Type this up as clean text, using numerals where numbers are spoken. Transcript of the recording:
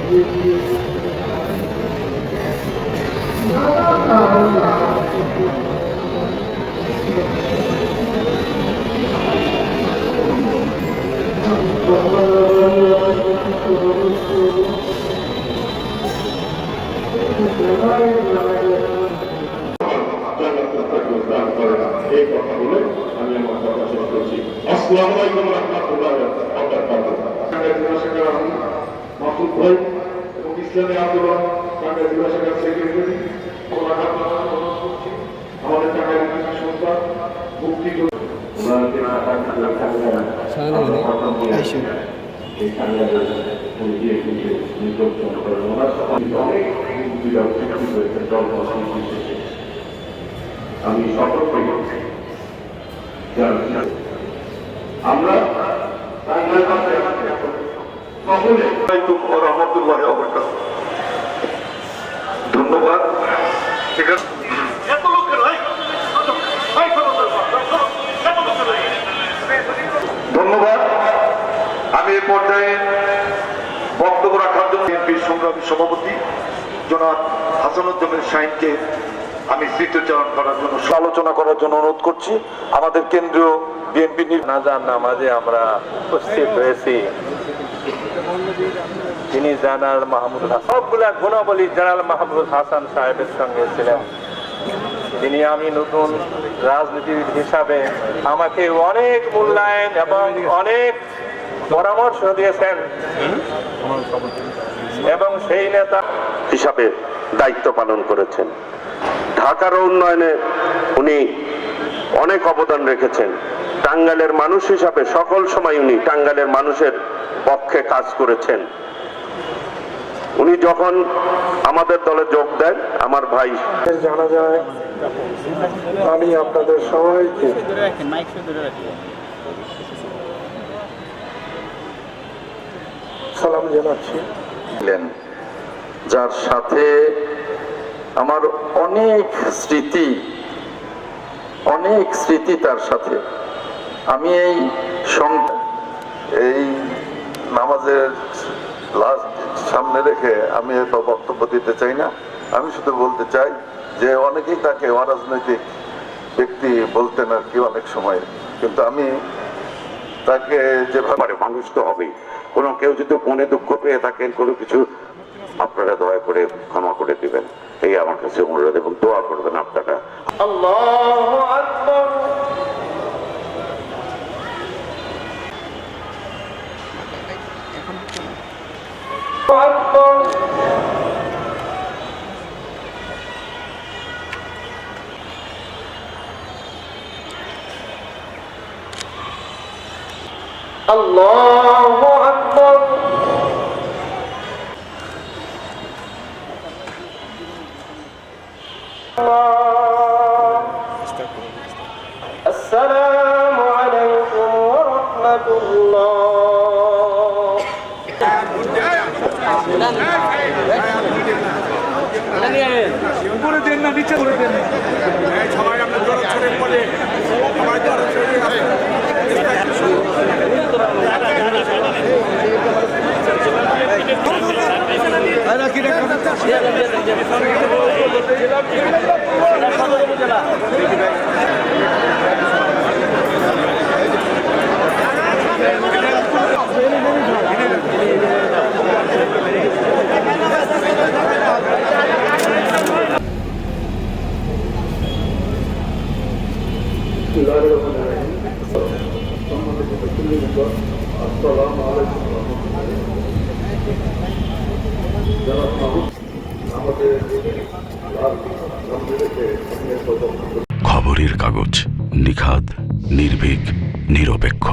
এই কথা বলে আমি আমার কথা শেষ করছি। আসসালামু আলাইকুম রাহমাতুল্লাহি ওয়া বারাকাতুহু। আমি মাসুদ ভাই এবং ইসলামী আন্দোলন টাঙ্গাইল জেলা শাখার সেক্রেটারি আমাদের টাঙ্গাইল সংস্থা মুক্তি আমি সতর্ক করছি আমরা ধন্যবাদ। ধন্যবাদ। আমি এই পর্যায়ে বক্তব্য রাখার জন্য বিএনপির সংগ্রামী সভাপতি জনাব হাসানুজ্জামান শাহীনকে আমি স্মৃতিচারণ করার জন্য আলোচনা করার জন্য অনুরোধ করছি। আমাদের কেন্দ্রীয় বিএনপি নাজার নামাজে আমরা উপস্থিত হয়েছি। তিনি জেনারেল মাহমুদ হাসান সবগুলা গুণাবলী জেনারেল মাহমুদ হাসান সাহেবের সঙ্গে ছিলেন। তিনি আমি নতুন রাজনীতিবিদ হিসাবে আমাকে অনেক মূল্যায়ন এবং অনেক পরামর্শ দিয়েছেন এবং সেই নেতা হিসাবে দায়িত্ব পালন করেছেন। ঢাকার উন্নয়নে উনি অনেক অবদান রেখেছেন। টাঙ্গাইলের মানুষ হিসাবে সকল সময় উনি টাঙ্গাইলের মানুষের পক্ষে কাজ করেছেন। উনি যখন আমাদের দলে যোগ দেন, আমার ভাই জানা যায়, আমি আপনাদের সবাইকে সালাম জানাচ্ছি। যার সাথে আমার অনেক স্মৃতি তার সাথে। আমি এই নামাজের লাস্ট সামনে রেখে আমি এত বক্তব্য দিতে চাই না। আমি শুধু বলতে চাই যে অনেকেই তাকে অরাজনৈতিক ব্যক্তি বলতেন আর কি অনেক সময়, কিন্তু আমি তাকে যেভাবে মানুষ তো হবেই। কোনো কেউ যদি মনে দুঃখ পেয়ে থাকেন কোনো কিছু, আপনারা দয়া করে ক্ষমা করে দিবেন, এই আমার কাছে অনুরোধ, এবং দোয়া করবেন আপনারা। আল্লাহু আকবার। আল্লাহু আকবার। আসসালামু আলাইকুম ওয়া রাহমাতুল্লাহ। উপরে দেন না, নিচে করে দেন। সবাই আমরা জোরে ছড়ে পড়ে সবাই জোরে ছড়ে খবরের কাগজ, নিখাদ, নির্ভীক, নিরপেক্ষ।